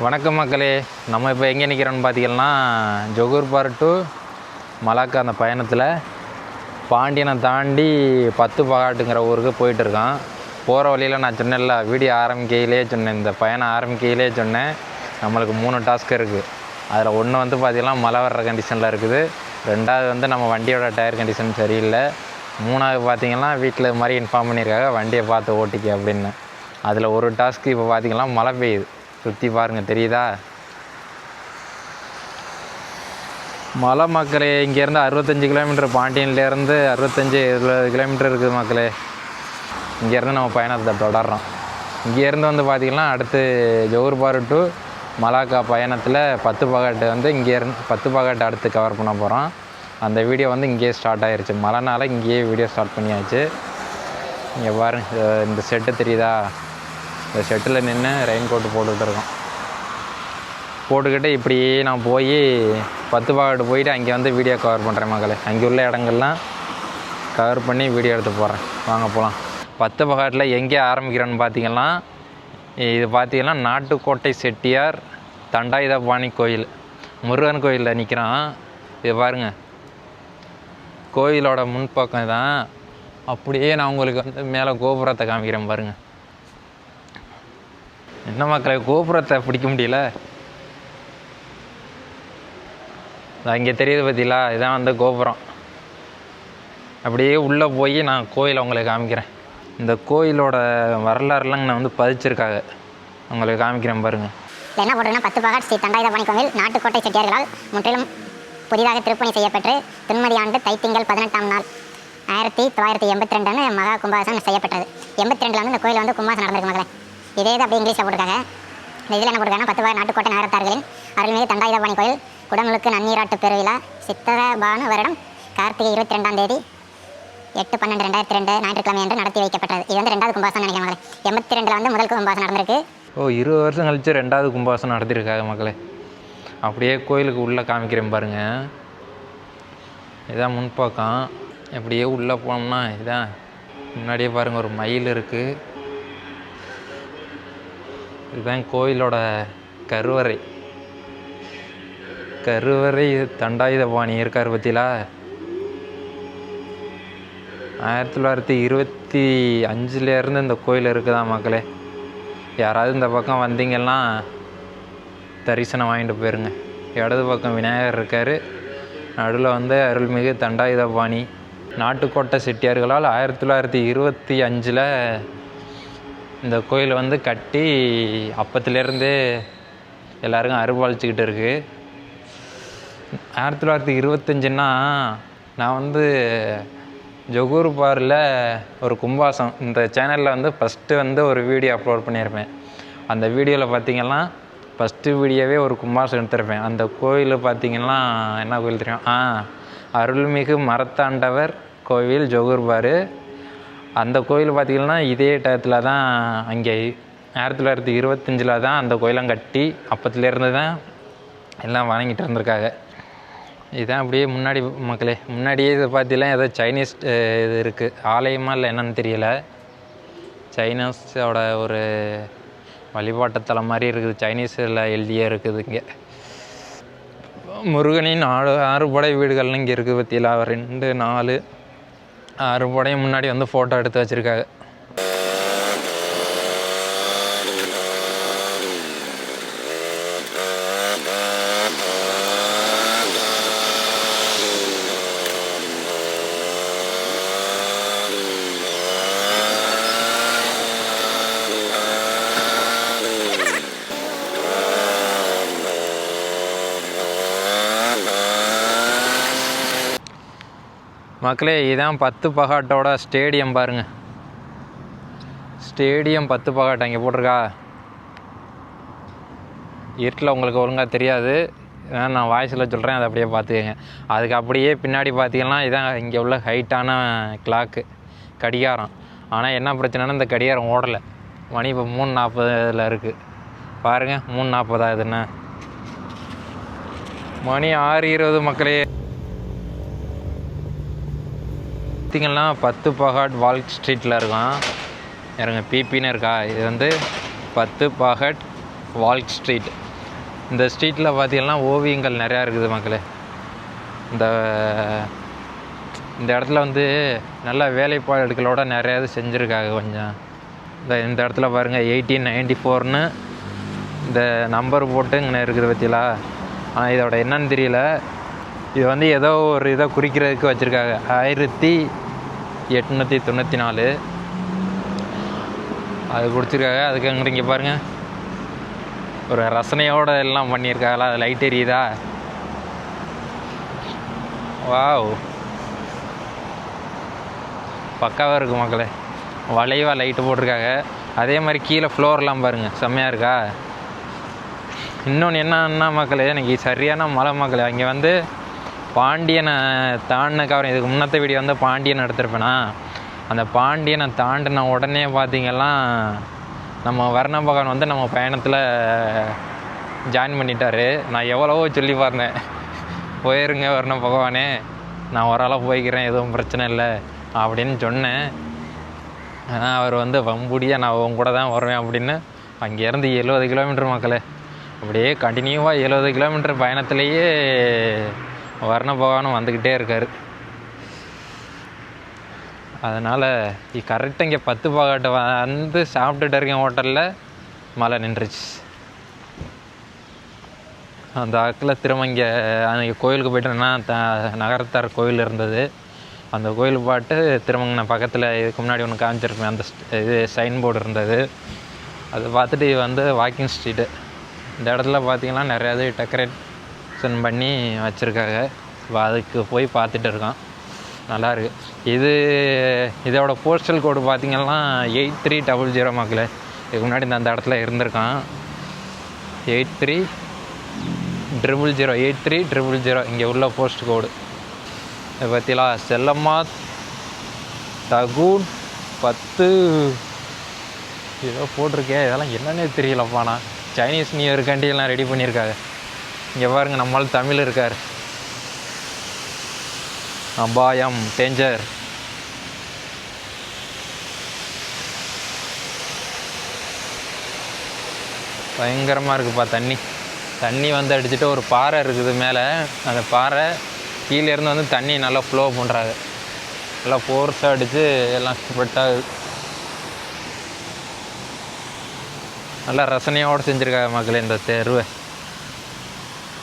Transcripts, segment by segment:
வணக்கம் மக்களே. நம்ம இப்போ எங்கே நிற்கிறோன்னு பார்த்தீங்கன்னா ஜொகூர் பார் டு மலாக்கா அந்த பயணத்தில் பாண்டியனை தாண்டி 10 பகாட்டுங்கிற ஊருக்கு போயிட்டுருக்கான். போகிற வழியில் நான் சொன்னேன்ல, வீடியோ ஆரம்பிக்கையிலே சொன்னேன், இந்த பயணம் ஆரம்பிக்கையிலே சொன்னேன் நம்மளுக்கு 3 டாஸ்க் இருக்குது. அதில் ஒன்று வந்து பார்த்திங்கன்னா மழை வர்ற கண்டிஷனில் இருக்குது, 2வது வந்து நம்ம வண்டியோட டயர் கண்டிஷன் சரியில்லை, 3வது பார்த்திங்கன்னா வீட்டில் இது மாதிரி இன்ஃபார்ம் பண்ணியிருக்காங்க வண்டியை பார்த்து ஓட்டிக்க அப்படின்னு. அதில் ஒரு டாஸ்க்கு இப்போ பார்த்திங்கன்னா மழை பெய்யுது, சுற்றி பாருங்கள் தெரியுதா மலை மக்களே. இங்கேருந்து 65 கிலோமீட்டர், பாண்டியன்லேருந்து 65-70 கிலோமீட்டர் இருக்குது மக்களே. இங்கேருந்து நம்ம பயணத்தை தொடர்றோம். இங்கேருந்து வந்து பார்த்திங்கன்னா அடுத்து ஜொகூர் பார் டு மலாக்கா பயணத்தில் 10 பகாட்டு வந்து இங்கேருந்து 10 பகாட்டு அடுத்து கவர் பண்ண போகிறோம். அந்த வீடியோ வந்து இங்கேயே ஸ்டார்ட் ஆகிருச்சு, மழைனால இங்கேயே வீடியோ ஸ்டார்ட் பண்ணியாச்சு. இங்கே பாருங்க, இந்த செட்டு தெரியுதா, இந்த செட்டில் நின்று ரெயின் கோட்டு போட்டுக்கிட்டு இப்படியே நான் போய் 10 பகாட்டு போயிட்டு அங்கே வந்து வீடியோ கவர் பண்ணுறேன் மக்களே. அங்கே உள்ள இடங்கள்லாம் கவர் பண்ணி வீடியோ எடுத்து போடுறேன், வாங்க போகலாம். 10 பகாட்டில் எங்கே ஆரம்பிக்கிறேன்னு பார்த்தீங்கன்னா, இது பார்த்திங்கன்னா நாட்டுக்கோட்டை செட்டியார் தண்டாயுதபாணி கோயில், முருகன் கோயிலில் நிற்கிறான். இது பாருங்கள், கோயிலோட முன்பக்கம் தான். அப்படியே நான் உங்களுக்கு வந்து மேலே கோபுரத்தை காமிக்கிறேன் பாருங்கள். என்ன மக்களை, கோபுரத்தை பிடிக்க முடியல, அங்கே தெரியுது பார்த்தீங்களா, இதான் வந்து கோபுரம். அப்படியே உள்ளே போய் நான் கோயிலை உங்களுக்கு காமிக்கிறேன். இந்த கோயிலோட வரலாறுலாம் நான் வந்து பதிச்சிருக்காங்க, உங்களுக்கு காமிக்கிறேன் பாருங்கள். என்ன போட்டிருக்குன்னா, 10 பகாட் ஸ்ரீ தண்டாயுதபாணி கோவில் நாட்டுக்கோட்டை செட்டியார்களால் முற்றிலும் புதிதாக திருப்பணி செய்யப்பட்டு திருமதி ஆண்டு தைத்திங்கள் 18ஆம் நாள் 1982 மகா கும்பாசனம் செய்யப்பட்டது. 82 வந்து இந்த கோயில் வந்து கும்பாசனம் நடந்திருக்கு மகளே. இதே இது அப்படியே இங்கிலீஷில் போட்டிருக்காங்க. இந்த இதில் என்ன போட்டிருக்காங்கன்னா, 10 பகாட் நாட்டுக்கோட்டை நகரத்தார்களின் அருள்மிகு தண்டாயுதபாணி கோயில் குடமுழுக்கு நன்னீராட்டு பெருவிழா சித்திரபானு வருடம் கார்த்திகை 22ஆம் தேதி 8/12/2002 ஞாயிற்றுக்கிழமை என்று நடத்தி வைக்கப்பட்டது. இது வந்து 2வது கும்பாசனம் நினைக்கிறேன் மகளே. 82 வந்து முதல் கும்பாசனம் நடந்திருக்கு. 20 வருஷம் கழிச்சு 2வது கும்பாசனம் நடத்திருக்காங்க மக்களே. அப்படியே கோயிலுக்கு உள்ளே காமிக்கிறேன் பாருங்கள். இதான் முன்பக்கம். அப்படியே உள்ளே போனோம்னா இதான் முன்னாடியே பாருங்கள், ஒரு மயில் இருக்குது. இதுதான் கோயிலோட கருவறை. தண்டாயுதபாணி இருக்கார் பற்றிலா. 1925 இந்த கோயில் இருக்குதான் மக்களே. யாராவது இந்த பக்கம் வந்தீங்கன்னா தரிசனம் வாங்கிட்டு போயிருங்க. இடது பக்கம் விநாயகர் இருக்கார், நடுவில் வந்து அருள்மிகு தண்டாயுதபாணி நாட்டுக்கோட்டை செட்டியார்களால் 1925 இந்த கோயில் வந்து கட்டி அப்பத்துலேருந்தே எல்லாருக்கும் அருள்பாலிச்சிக்கிட்டு இருக்குது. 1925ன்னா நான் வந்து ஜொகூர் பாரில் ஒரு கும்பாசம் இந்த சேனலில் வந்து ஃபஸ்ட்டு வந்து ஒரு வீடியோ அப்லோட் பண்ணியிருப்பேன். அந்த வீடியோவில் பார்த்திங்கன்னா ஃபஸ்ட்டு வீடியோவே ஒரு கும்பாசம் எடுத்திருப்பேன். அந்த கோயில் பார்த்திங்கன்னா என்ன கோயில் தெரியும், அருள்மிகு மரத்தாண்டவர் கோவில் ஜொகூர் பார். அந்த கோயில் பார்த்திங்கன்னா இதே டயத்தில் தான், அங்கே 1925 தான் அந்த கோயிலாம் கட்டி அப்பத்துலேருந்து தான் எல்லாம் வணங்கிட்டு இருந்திருக்காங்க. இதுதான் அப்படியே முன்னாடி மக்களே. முன்னாடியே இது பார்த்தீங்கன்னா ஏதோ சைனீஸ் இது இருக்குது, ஆலயமா இல்லை என்னன்னு தெரியலை, சைனீஸோட ஒரு வழிபாட்டுத்தலம் மாதிரி இருக்குது, சைனீஸில் எழுதியே இருக்குது. இங்கே முருகனின் 6 படை வீடுகள்னு இங்கே இருக்குது பற்றியில் 2 4 6 படையும் முன்னாடி வந்து ஃபோட்டோ எடுத்து வச்சுருக்காங்க. மக்களே, இதுதான் 10 பகாட்டோட ஸ்டேடியம் பாருங்கள். ஸ்டேடியம் 10 பகாட் அங்கே போட்டிருக்கா. இருட்டில் உங்களுக்கு ஒழுங்காக தெரியாது, நான் வாய்ஸில் சொல்கிறேன், அதை அப்படியே பார்த்துக்கங்க. அதுக்கு அப்படியே பின்னாடி பார்த்திங்கன்னா இதான் இங்கே உள்ள ஹைட்டான கிளாக்கு, கடிகாரம். ஆனால் என்ன பிரச்சனைனா இந்த கடிகாரம் ஓடலை. மணி இப்போ 3:40 இருக்குது பாருங்கள். 3:40 ஆகுதுண்ணா, மணி 6:20 மக்களே. பார்த்திங்கன்னா 10 பகாட் வால்க் ஸ்ட்ரீட்டில் இருக்கான். இறங்க பிபின்னு இருக்கா. இது வந்து 10 பகாட் வால்க் ஸ்ட்ரீட். இந்த ஸ்ட்ரீட்டில் பார்த்தீங்கன்னா ஓவியங்கள் நிறையா இருக்குது மக்களே. இந்த இந்த இடத்துல வந்து நல்லா வேலைப்பாடுகளோட நிறையா இது செஞ்சுருக்காங்க. கொஞ்சம் இந்த இடத்துல பாருங்கள் 1894ன்னு இந்த நம்பர் போட்டு இங்கே இருக்குது பற்றிலா. ஆனால் இதோட என்னன்னு தெரியல. இது வந்து ஏதோ ஒரு இதை குறிக்கிறதுக்கு வச்சுருக்காங்க. 1894 அது குடிச்சிருக்காங்க. அதுக்கு அங்கே இங்கே பாருங்கள் ஒரு ரசனையோடு எல்லாம் பண்ணியிருக்காங்களா. அது லைட் எரியுதா. வாவ், பக்காவாக இருக்குது மக்களே. வளைவாக லைட்டு போட்டிருக்காங்க. அதே மாதிரி கீழே ஃப்ளோர்லாம் பாருங்கள், செம்மையாக இருக்கா. இன்னொன்று என்னன்னா மக்களே, எனக்கு சரியான மலை மக்களே. அங்கே வந்து பாண்டியனை தாண்டினக்கப்புறம் இதுக்கு முன்னத்த வீடியோ வந்து பாண்டியன் எடுத்திருப்பேனா. அந்த பாண்டியனை தாண்டின உடனே பார்த்திங்கன்னா நம்ம வர்ண பகவான் வந்து நம்ம பயணத்தில் ஜாயின் பண்ணிட்டார். நான் எவ்வளவோ சொல்லி பார்த்தேன், போயிருங்க வர்ண பகவானே, நான் ஓரளவு போய்க்கிறேன், எதுவும் பிரச்சனை இல்லை அப்படின்னு சொன்னேன். ஆனால் அவர் வந்து வம்புடியாக நான் உங்க கூட தான் வருவேன் அப்படின்னு அங்கேருந்து 70 கிலோமீட்டர் மக்களே, அப்படியே கண்டினியூவாக 70 கிலோமீட்டர் பயணத்துலேயே வர்ண பகவானும் வந்துக்கிட்டே இருக்கார். அதனால் கரெக்டாக இங்கே 10 பாகாட்டு வந்து சாப்பிட்டுட்டு இருக்கேன் ஹோட்டலில், மழை நின்றுச்சு. அந்த ஆக்கில் திரும்ப இங்கே அன்றைக்கி கோயிலுக்கு போய்ட்டேன்னா நகரத்தார் கோயில் இருந்தது. அந்த கோயில் பாட்டு திரும்ப நான் பக்கத்தில் இதுக்கு முன்னாடி ஒன்று காமிச்சிருப்பேன். அந்த இது சைன் போர்டு இருந்தது. அது பார்த்துட்டு இது வந்து வாக்கிங் ஸ்ட்ரீட்டு. இந்த இடத்துல பார்த்திங்கன்னா நிறையா இது டெக்கரேஷன் பண்ணி வச்சுருக்காங்க. அதுக்கு போய் பார்த்துட்டு இருக்கான், நல்லாயிருக்கு. இதோட போஸ்டல் கோடு பார்த்திங்கன்னா 8300 மக்களே. இதுக்கு முன்னாடி அந்த இடத்துல இருந்திருக்கான். 8300 இங்கே உள்ள போஸ்ட் கோடு. இதை பற்றிலாம் செல்லம்மா தகூன் 10 ஏதோ போட்டிருக்கேன். இதெல்லாம் என்னன்னே தெரியலப்பா. நான் சைனீஸ் நியூ இயருக்காண்டி எல்லாம் ரெடி பண்ணியிருக்காங்க. இங்கே பாருங்கள், நம்மளால் தமிழ் இருக்கார். அபாயம், டேஞ்சர். பயங்கரமாக இருக்குப்பா. தண்ணி வந்து அடிச்சுட்டு ஒரு பாறை இருக்குது மேலே. அந்த பாறை கீழேருந்து வந்து தண்ணி நல்லா ஃப்ளோ பண்ணுறாங்க. நல்லா ஃபோர்ஸாக அடித்து எல்லாம் ஸ்ப்ரெட் ஆகுது. நல்லா ரசனையோடு செஞ்சுருக்காங்க மக்களே இந்த தெருவை.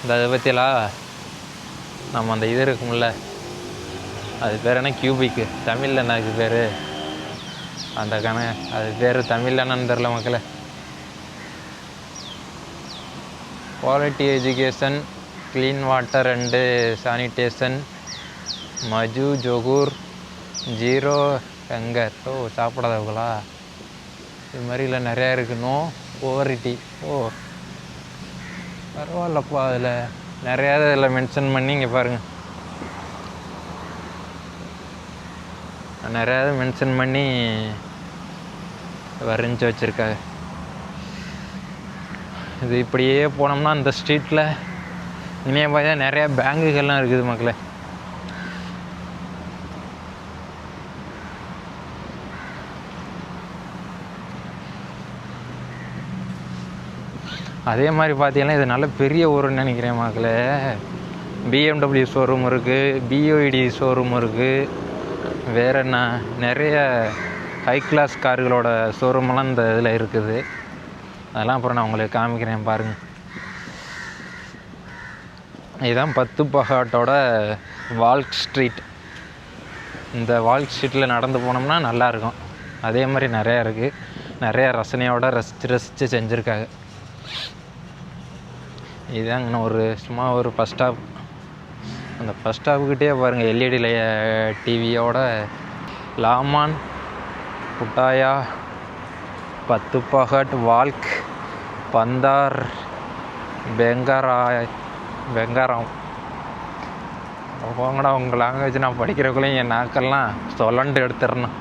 இதை பற்றிலாம் நம்ம அந்த இது இருக்கும்ல, அது பேர் என்ன, கியூபிக்கு தமிழில் என்ன அதுக்கு பேர், அந்த அது பேர் தமிழில் என்னன்னு தெரில மக்களே. Quality education, clean water and sanitation, மஜு ஜொகூர், 0 ஹங்கர். ஓ, சாப்பிடாதவங்களா? இது மாதிரிலாம் நிறையா இருக்குது. நோ ஓவரிட்டி. ஓ, பரவாயில்லப்பா. அதில் நிறையா இதில் மென்ஷன் பண்ணி இங்கே பாருங்கள், நிறையா மென்ஷன் பண்ணி வரைஞ்சி வச்சுருக்காங்க. இது இப்படியே போனோம்னா இந்த ஸ்ட்ரீட்டில் இனிமே பார்த்தா நிறையா பேங்குகள்லாம் இருக்குது மக்களே. அதே மாதிரி பார்த்தீங்கன்னா இது நல்ல பெரிய ஊருன்னு நினைக்கிறேன் மக்களே. BMW ஷோரூம் இருக்குது, BYD ஷோரூம் இருக்குது, வேறு என்ன நிறைய ஹை கிளாஸ் கார்களோட ஷோரூமெல்லாம் இந்த இதில் இருக்குது. அதெல்லாம் அப்புறம் நான் உங்களுக்கு காமிக்கிறேன் பாருங்கள். இதுதான் 10 பகாட்டோட வால்க் ஸ்ட்ரீட். இந்த வால்க் ஸ்ட்ரீட்டில் நடந்து போனோம்னா நல்லாயிருக்கும். அதே மாதிரி நிறையா இருக்குது. நிறையா ரசனையோடு ரசித்து செஞ்சுருக்காங்க. இதுதாங்க ஒரு சும்மா ஒரு பஸ் ஸ்டாப். அந்த பஸ் ஸ்டாப்புக்கிட்டே பாருங்கள் LED டிவியோட லாமான் புட்டாயா 10 பகாட் வால்க் பந்தார் பெங்காராம். போங்கடா, உங்கள் லாங்குவேஜ் நான் படிக்கிறக்குள்ளேயும் என் நாக்கெல்லாம் சொல்லண்டு எடுத்துடணும்.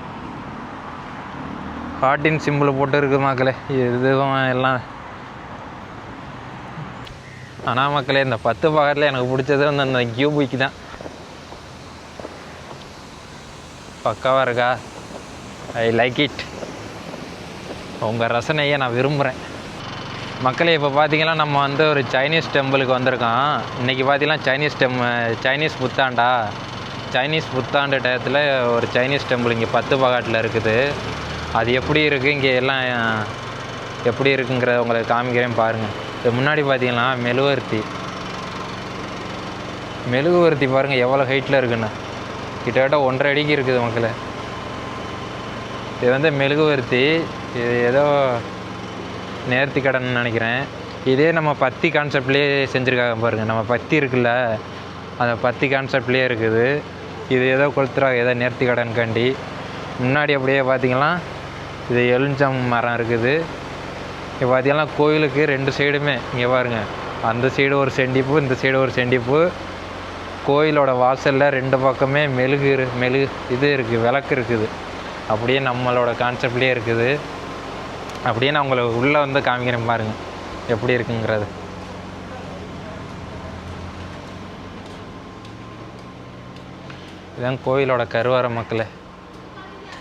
ஹார்ட்டின் சிம்பிள் போட்டு இருக்குது மக்களே. இதுவும் எல்லாம். ஆனால் மக்களே, இந்த 10 பகாட்டில் எனக்கு பிடிச்சது வந்து அந்த கியூபிக்கு தான். பக்காவாக இருக்கா? I like it. உங்கள் ரசனையை நான் விரும்புகிறேன். மக்களே இப்போ பார்த்தீங்கன்னா நம்ம வந்து ஒரு சைனீஸ் டெம்பிளுக்கு வந்திருக்கோம். இன்றைக்கி பார்த்தீங்கன்னா சைனீஸ் புத்தாண்டா. சைனீஸ் புத்தாண்டு டயத்தில் ஒரு சைனீஸ் டெம்பிள் இங்கே 10 பகாட்டில் இருக்குது. அது எப்படி இருக்குது, இங்கே எல்லாம் எப்படி இருக்குங்கிறத உங்களுக்கு காமிக்கிறேன் பாருங்கள். இது முன்னாடி பார்த்தீங்கன்னா மெழுகுவர்த்தி பாருங்கள் எவ்வளோ ஹைட்டில் இருக்குன்னு. கிட்டத்தட்ட 1.5 அடிக்கு இருக்குது மக்களே. இது வந்து மெழுகுவர்த்தி. இது ஏதோ நேர்த்தி கடன் நினைக்கிறேன். இதே நம்ம பத்தி கான்செப்ட்லேயே செஞ்சுருக்காங்க பாருங்கள். நம்ம பத்தி இருக்குல்ல, அந்த பத்தி கான்செப்ட்லேயே இருக்குது. இது ஏதோ கொளுத்துறாங்க, ஏதோ நேர்த்தி கடன்காண்டி. முன்னாடி அப்படியே பார்த்திங்கன்னா இது எலுஞ்சம் மரம் இருக்குது. இப்போ பார்த்திங்கன்னா கோயிலுக்கு 2 சைடுமே இங்கே பாருங்கள், அந்த சைடு ஒரு செண்டிப்பூ, இந்த சைடு ஒரு செண்டிப்பூ. கோயிலோட வாசலில் 2 பக்கமே மெழுகு இது இருக்குது, விளக்கு இருக்குது. அப்படியே நம்மளோட கான்செப்ட்லேயே இருக்குது. அப்படியே நான் உங்களை உள்ளே வந்து காமிக்கிறேன் பாருங்கள் எப்படி இருக்குங்கிறது. இதுதான் கோயிலோட கருவறை மக்களே.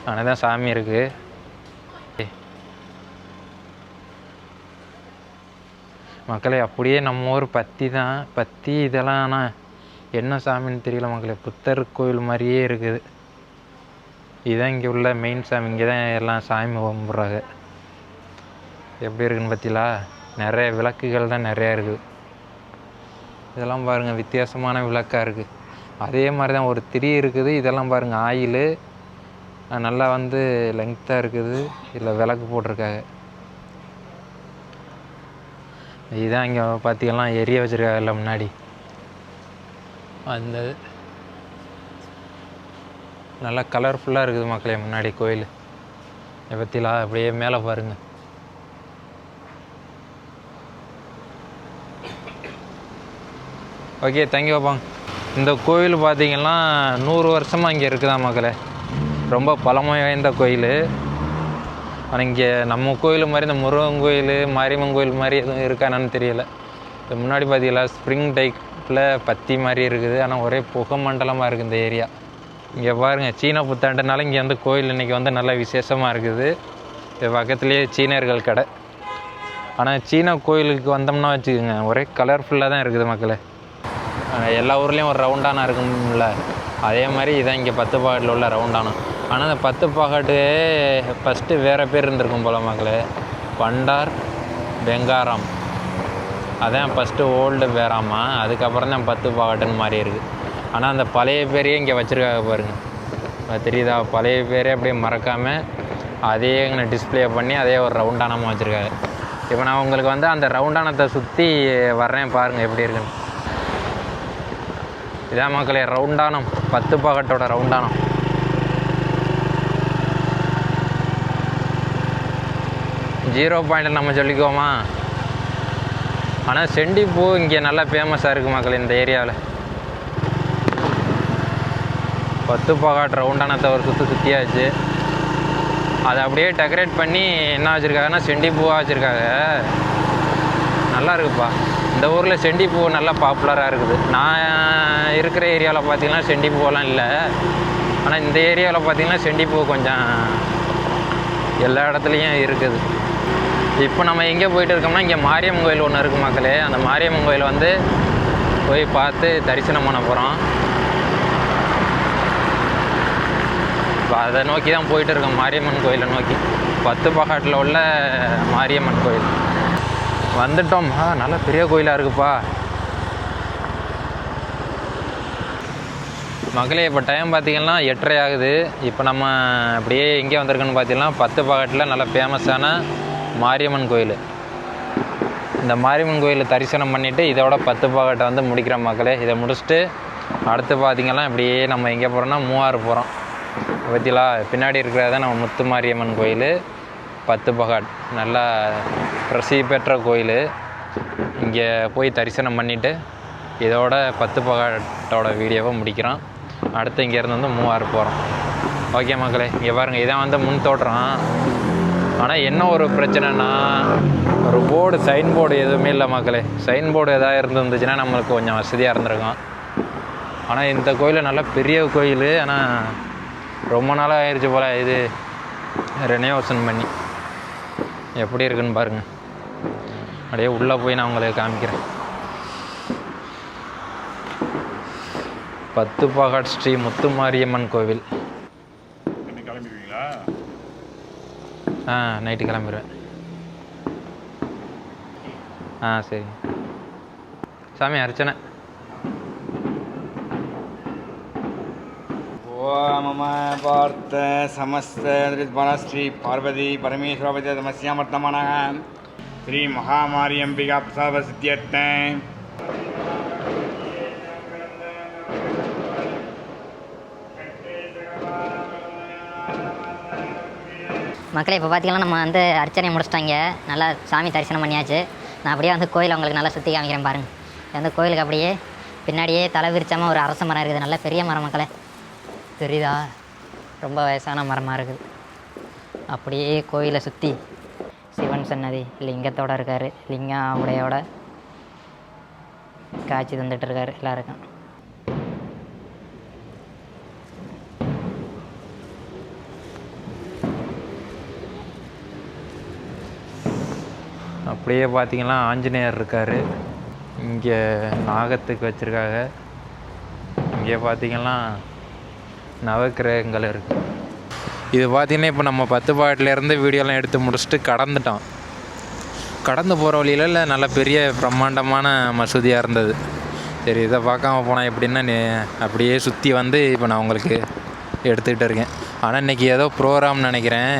ஆனால் தான் சாமி இருக்குது. மக்களே அப்படியே நம்ம ஊர் பத்தி தான். பத்தி இதெல்லாம் ஆனால் என்ன சாமின்னு தெரியல மக்களே. புத்தர் கோயில் மாதிரியே இருக்குது. இதுதான் இங்கே உள்ள மெயின் சாமி. இங்கே தான் எல்லாம் சாமி கும்பிட்றாங்க. எப்படி இருக்குன்னு பார்த்தீங்களா, நிறைய விளக்குகள் தான் நிறையா இருக்குது. இதெல்லாம் பாருங்கள் வித்தியாசமான விளக்காக இருக்குது. அதே மாதிரி தான் ஒரு திரி இருக்குது. இதெல்லாம் பாருங்கள் ஆயிலு நல்லா வந்து லெங்க்த்தாக இருக்குது. இதில் விளக்கு போட்டிருக்காங்க. இதுதான் இங்கே பார்த்தீங்கன்னா எரிய வச்சுருக்காங்கல்ல முன்னாடி. அந்த நல்லா கலர்ஃபுல்லாக இருக்குது மக்களே முன்னாடி கோயில். பற்றிலா அப்படியே மேலே பாருங்கள். ஓகே, தேங்க்யூ பாப்பாங்க. இந்த கோயில் பார்த்திங்கன்னா 100 வருஷமாக இங்கே இருக்குதான் மக்களே. ரொம்ப பழமை வாய்ந்த கோயில். ஆனால் இங்கே நம்ம கோயில் மாதிரி இந்த முருகன் கோயில், மாரியம்மன் கோயில் மாதிரி எதுவும் இருக்கானான்னு தெரியலை. இது முன்னாடி பார்த்தீங்களா ஸ்ப்ரிங் டைப்பில் பத்தி மாதிரி இருக்குது. ஆனால் ஒரே புகை மண்டலமாக இருக்குது இந்த ஏரியா. இங்கே பாருங்கள், சீன புத்தாண்டுனால இங்கே வந்து கோயில் இன்றைக்கி வந்து நல்லா விசேஷமாக இருக்குது. இது பக்கத்துலேயே சீனர்கள் கடை. ஆனால் சீன கோயிலுக்கு வந்தோம்னா வச்சுக்கோங்க, ஒரே கலர்ஃபுல்லாக தான் இருக்குது மக்களே. எல்லா ஊர்லேயும் ஒரு ரவுண்டானா இருக்கும்ல, அதே மாதிரி இதான் இங்கே 10 பகாட்டில் உள்ள ரவுண்டானா. ஆனால் அந்த 10 பகாட்டு ஃபஸ்ட்டு வேறு பேர் இருந்திருக்கும் போல மக்களே. பண்டார் பெங்காராம், அதான் ஃபஸ்ட்டு ஓல்டு பேராமா. அதுக்கப்புறம் தான் 10 பகாட்டுன்னு மாறி இருக்குது. ஆனால் அந்த பழைய பேரையே இங்கே வச்சுருக்காங்க பாருங்கள். தெரியுதா, பழைய பேரே அப்படியே மறக்காமல் அதே இங்கே டிஸ்பிளே பண்ணி அதே ஒரு ரவுண்டானமாக வச்சுருக்காங்க. இப்போ நான் உங்களுக்கு வந்து அந்த ரவுண்டானத்தை சுற்றி வர்றேன் பாருங்கள் எப்படி இருக்குன்னு. இதான் மக்களே ரவுண்டானம், 10 பகாட்டோட ரவுண்டானம். ஜீரோ பாயிண்ட் நம்ம சொல்லிக்குவோமா. ஆனால் செண்டிப்பூ இங்கே நல்லா ஃபேமஸாக இருக்குது மக்கள் இந்த ஏரியாவில். 10 பகாட் ரவுண்டானத்தை ஒரு சுற்றியாச்சு. அதை அப்படியே டெக்கரேட் பண்ணி என்ன வச்சுருக்காங்கன்னா செண்டிப்பூவாக வச்சுருக்காங்க. நல்லா இருக்குப்பா. இந்த ஊரில் செண்டிப்பூ நல்லா பாப்புலராக இருக்குது. நான் இருக்கிற ஏரியாவில் பார்த்திங்கன்னா செண்டிப்பூவெல்லாம் இல்லை. ஆனால் இந்த ஏரியாவில் பார்த்திங்கன்னா செண்டிப்பூ கொஞ்சம் எல்லா இடத்துலையும் இருக்குது. இப்போ நம்ம எங்கே போயிட்டு இருக்கோம்னா, இங்கே மாரியம்மன் கோயில் ஒன்று இருக்குது மக்களே. அந்த மாரியம்மன் கோயில் வந்து போய் பார்த்து தரிசனம் பண்ண போகிறோம். இப்போ அதை நோக்கி தான் போயிட்டு இருக்கோம், மாரியம்மன் கோயிலை நோக்கி. 10 பகாட்டில் உள்ள மாரியம்மன் கோயில் வந்துட்டோம். நல்ல பெரிய கோயிலாக இருக்குப்பா மக்களே. இப்போ டைம் பார்த்திங்கன்னா 8:30 ஆகுது. இப்போ நம்ம அப்படியே எங்கே வந்திருக்கோன்னு பார்த்தீங்கன்னா 10 பகாட்டில் நல்ல ஃபேமஸான மாரியம்மன் கோயில். இந்த மாரியம்மன் கோயிலில் தரிசனம் பண்ணிவிட்டு இதோட 10 பகாட்டை வந்து முடிக்கிறோம் மக்களே. இதை முடிச்சுட்டு அடுத்து பார்த்திங்கன்னா இப்படியே நம்ம எங்கே போகிறோம்னா மூவாறு போகிறோம். பற்றிலா பின்னாடி இருக்கிறதான் நம்ம முத்து மாரியம்மன் கோயில் 10 பகாட். நல்லா பிரசித்தி பெற்ற கோயில். இங்கே போய் தரிசனம் பண்ணிவிட்டு இதோட 10 பகாட்டோட வீடியோவை முடிக்கிறோம். அடுத்து இங்கேருந்து வந்து மூவாறு போகிறோம். ஓகே மக்களே, இங்கே பாருங்கள், இதான் வந்து முன் தோற்றம். ஆனால் என்ன ஒரு பிரச்சனைனா, ஒரு போர்டு சைன் போர்டு எதுவுமே இல்லை மக்களே. சைன் போர்டு எதாவது இருந்துச்சுன்னா நம்மளுக்கு கொஞ்சம் வசதியாக இருந்திருக்கும். ஆனால் இந்த கோயில் நல்லா பெரிய கோயில். ஆனால் ரொம்ப நாளாக ஆயிடுச்சு போல் இது ரெனோவேஷன் பண்ணி. எப்படி இருக்குன்னு பாருங்கள். அப்படியே உள்ளே போய் நான் உங்களுக்கு காமிக்கிறேன். 10 பாகாட் ஸ்ரீ முத்துமாரியம்மன் கோவில். கிளம்பிடுவீங்களா? நைட்டு கிளம்பிடுவேன். சரி சாமி அர்ச்சனை. मम पार्थ समस्त श्री पार्वती परमेश्वरपति तमस्यामर्तमानः श्री महामार्यम्बिका प्रसादसिद्ध्यर्थे மக்களே இப்போ பார்த்தீங்கன்னா நம்ம வந்து அர்ச்சனை முடிச்சிட்டாங்க. நல்லா சாமி தரிசனம் பண்ணியாச்சு. நான் அப்படியே வந்து கோயில் உங்களுக்கு நல்லா சுற்றி காமிக்கிறேன் பாருங்கள். அந்த கோயிலுக்கு அப்படியே பின்னாடியே தலை விரிச்சாமல் ஒரு அரச மரம் இருக்குது. நல்ல பெரிய மரம் மக்களே, தெரியுதா? ரொம்ப வயசான மரமாக இருக்குது. அப்படியே கோயிலை சுற்றி சிவன் சன்னதி லிங்கத்தோடு இருக்கார். லிங்கம் உடையோட காட்சி தந்துட்டுருக்காரு எல்லாருக்கும். அப்படியே பார்த்தீங்கன்னா ஆஞ்சநேயர் இருக்கார். இங்கே நாகத்துக்கு வச்சுருக்காங்க. இங்கே பார்த்தீங்கன்னா நவக்கிரகங்கள் இருக்குது. இது பார்த்திங்கன்னா இப்போ நம்ம 10 பாட்டிலேருந்து வீடியோலாம் எடுத்து முடிச்சுட்டு கடந்துட்டோம். கடந்து போகிற வழியில் நல்ல பெரிய பிரம்மாண்டமான மசூதியாக இருந்தது. சரி, இதை பார்க்காம போனால் எப்படின்னா அப்படியே சுற்றி வந்து இப்போ நான் உங்களுக்கு எடுத்துக்கிட்டு இருக்கேன். ஆனால் இன்றைக்கி ஏதோ ப்ரோக்ராம்னு நினைக்கிறேன்.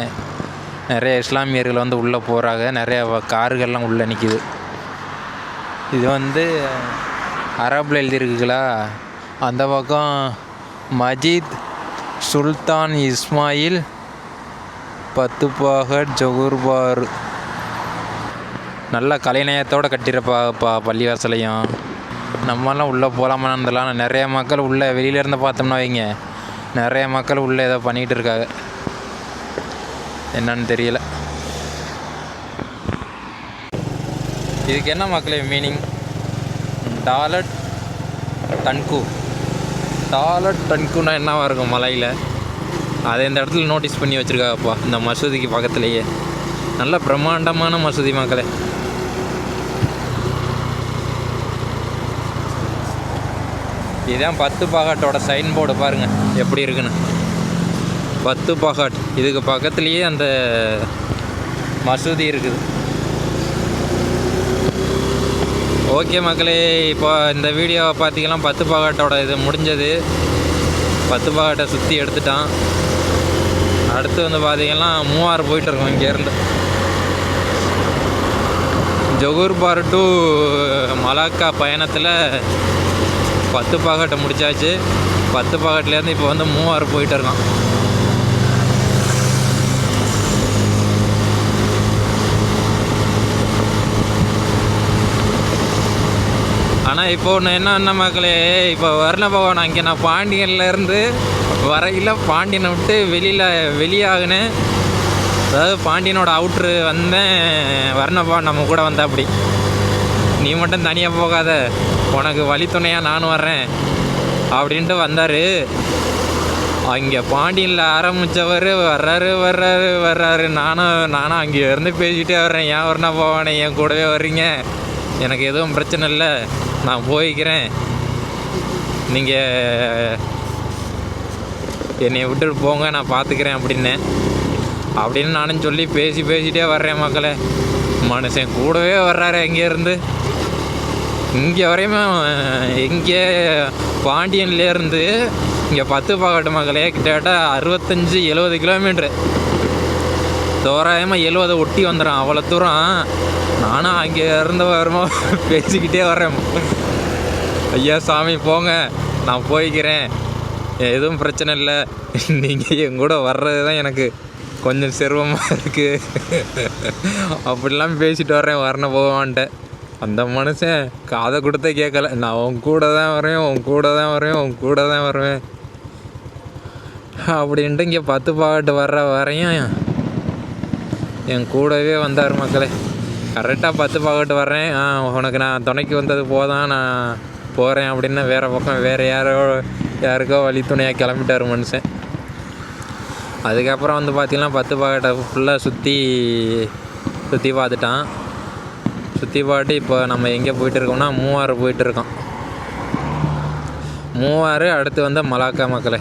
நிறைய இஸ்லாமியர்கள் வந்து உள்ளே போகிறாங்க. நிறைய கார்கள்லாம் உள்ளே நிற்கிது. இது வந்து அரபில் எழுதியிருக்குங்களா, அந்த பக்கம் மஜித் சுல்தான் இஸ்மாயில் 10 பாகட் ஜொகூர்பார். நல்ல கலைநயத்தோடு கட்டியிருப்பா பள்ளிவாசலையும். நம்மலாம் உள்ளே போகலாமா இருந்தலாம். நிறைய மக்கள் உள்ளே வெளியிலேருந்து பார்த்தோம்னா வைங்க, நிறைய மக்கள் உள்ளே ஏதோ பண்ணிகிட்டு இருக்காங்க. என்னன்னு தெரியல. இதுக்கு என்ன மக்களே மீனிங்? டாலட் டன்கு. டாலட் டன்குன்னா என்னவா இருக்கும் மலையில்? அதை இந்த இடத்துல நோட்டீஸ் பண்ணி வச்சுருக்காங்கப்பா, இந்த மசூதிக்கு பக்கத்துலேயே. நல்ல பிரம்மாண்டமான மசூதி மக்களே. இதுதான் 10 பாகாட்டோட சைன் போர்டு பாருங்கள் எப்படி இருக்குன்னு. 10 பாகாட். இதுக்கு பக்கத்துலேயே அந்த மசூதி இருக்குது. ஓகே மக்களே, இப்போ இந்த வீடியோவை பார்த்தீங்கன்னா 10 பாகாட்டோட இது முடிஞ்சது. 10 பாகாட்டை சுற்றி எடுத்துட்டான். அடுத்து வந்து பார்த்தீங்கன்னா மூவாறு போயிட்டுருக்கோம். இங்கேருந்து ஜொகூர்பார் டு மலாக்கா பயணத்தில் 10 பாகாட்டை முடித்தாச்சு. 10 பாகாட்லேருந்து இப்போ வந்து மூவாறு போயிட்டு இருக்கோம். ஆனால் இப்போ ஒன்று என்ன மக்களே, இப்போ வர்ண பகவான் அங்கே நான் பாண்டியன்லேருந்து வரையில் பாண்டியனை விட்டு வெளியாகினேன். அதாவது பாண்டியனோட அவுட்ரு வந்தேன். வர்ணபவன் நம்ம கூட வந்தா அப்படி, நீ மட்டும் தனியாக போகாத, உனக்கு வழித்துணையாக நானும் வர்றேன் அப்படின்ட்டு வந்தார். அங்கே பாண்டியனில் ஆரம்பித்தவர் வர்றாரு. நானும் அங்கே இருந்து பேசிக்கிட்டே வர்றேன். ஏன் வர்ணபவனை என் கூடவே வர்றீங்க, எனக்கு எதுவும் பிரச்சனை இல்லை, நான் போய்க்கிறேன், நீங்கள் என்னை விட்டுட்டு போங்க, நான் பார்த்துக்கிறேன் அப்படின்னு நானும் சொல்லி பேசிகிட்டே வர்றேன் மக்களே. மனுஷன் கூடவே வர்றாரு. இங்கேருந்து இங்கே வரையுமே, இங்கே பாண்டியன்லேருந்து இங்கே 10 பாகாட்டு மக்களே கிட்டத்தட்ட 65-70 கிலோமீட்ரு, தோராயமாக 70 ஒட்டி வந்துடும். அவ்வளோ தூரம். நானும் அங்கே இருந்து வருமோ பேசிக்கிட்டே வரேன். ஐயா சாமி போங்க, நான் போய்க்கிறேன், எதுவும் பிரச்சனை இல்லை, நீங்கள் என் கூட வர்றது தான் எனக்கு கொஞ்சம் சிரமமாக இருக்குது அப்படிலாம் பேசிட்டு வர்றேன் வர்ண போவான்ட்டு. அந்த மனுஷன் காதை கொடுத்தே கேட்கல. நான் உன் கூட தான் வருவேன் அப்படின்ட்டு இங்கே 10 பாட்டு வர்ற வரையும் என் கூடவே வந்தார் மக்களே. கரெக்டாக 10 பாட்டு வர்றேன். உனக்கு நான் துணைக்கு வந்தது போதான், நான் போகிறேன் அப்படின்னு வேறு பக்கம் வேறு யாருக்கோ வழி துணையாக கிளம்பிட்டார் மனுஷன். அதுக்கப்புறம் வந்து பார்த்திங்கன்னா 10 பாகட்டை ஃபுல்லாக சுற்றி பார்த்துட்டான். சுற்றி பாட்டு இப்போ நம்ம எங்கே போயிட்டு இருக்கோம்னா மூவாறு போயிட்டு இருக்கோம். மூவாறு அடுத்து வந்து மலாக்கா மக்களே.